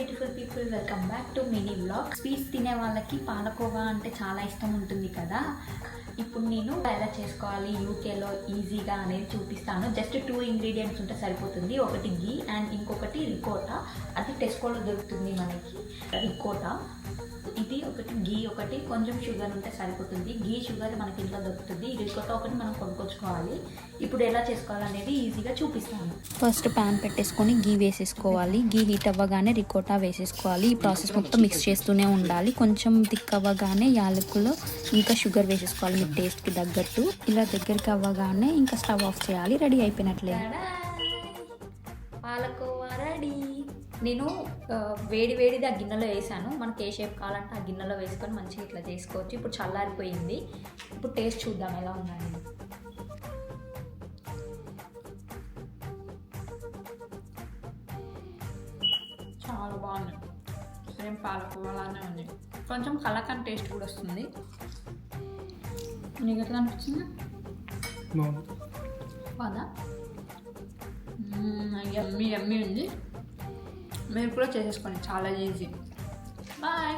Beautiful people, welcome back to mini vlog. Sweets తినే వాళ్ళకి పాలకోవా అంటే చాలా ఇష్టం ఉంటుంది కదా. ఇప్పుడు నేను ఎలా చేసుకోవాలి యూకేలో ఈజీగా అనేది చూపిస్తాను. జస్ట్ 2 ఇంగ్రీడియంట్స్ ఉంటే సరిపోతుంది. ఒకటి ఘీ అండ్ ఇంకొకటి రికోటా. అది టెస్కోలో దొరుకుతుంది మనకి. రికోటా ఇది ఒకటి, ఘీ ఒకటి, కొంచెం షుగర్ ఉంటే సరిపోతుంది. ఘీ షుగర్ మనకి ఇంట్లో దొరుకుతుంది. రికోటా ఒకటి మనం కొనుక్కొచ్చుకోవాలి. ఇప్పుడు ఎలా చేసుకోవాలనేది ఈజీగా చూపిస్తాను. ఫస్ట్ ప్యాన్ పెట్టేసుకొని ఘీ వేసేసుకోవాలి. ఘీ హీట్ అవ్వగానే రికోటా వేసేసుకోవాలి. ఈ ప్రాసెస్ మొత్తం మిక్స్ చేస్తూనే ఉండాలి. కొంచెం థిక్ అవ్వగానే యాలకులు ఇంకా షుగర్ వేసేసుకోవాలి మీ టేస్ట్కి తగ్గట్టు. ఇలా దగ్గరికి అవ్వగానే ఇంకా స్టవ్ ఆఫ్ చేయాలి. రెడీ అయిపోయినట్లే పాలకోవా రెడీ. నేను వేడిది ఆ గిన్నెలో వేసాను. మనకి ఏ షేప్ కావాలంటే ఆ గిన్నెలో వేసుకొని మంచిగా ఇట్లా చేసుకోవచ్చు. ఇప్పుడు చల్లారిపోయింది. ఇప్పుడు టేస్ట్ చూద్దాం ఎలా ఉందని. చాలా బాగుంది. సేమ్ పాలకోవాలానే ఉంది. కొంచెం కలకండ్ టేస్ట్ కూడా వస్తుంది. నీకు ఎట్లా అనిపించింది? బాగా యమ్మీ ఉంది. మీరు కూడా చేసేసుకోండి, చాలా ఈజీ. బాయ్.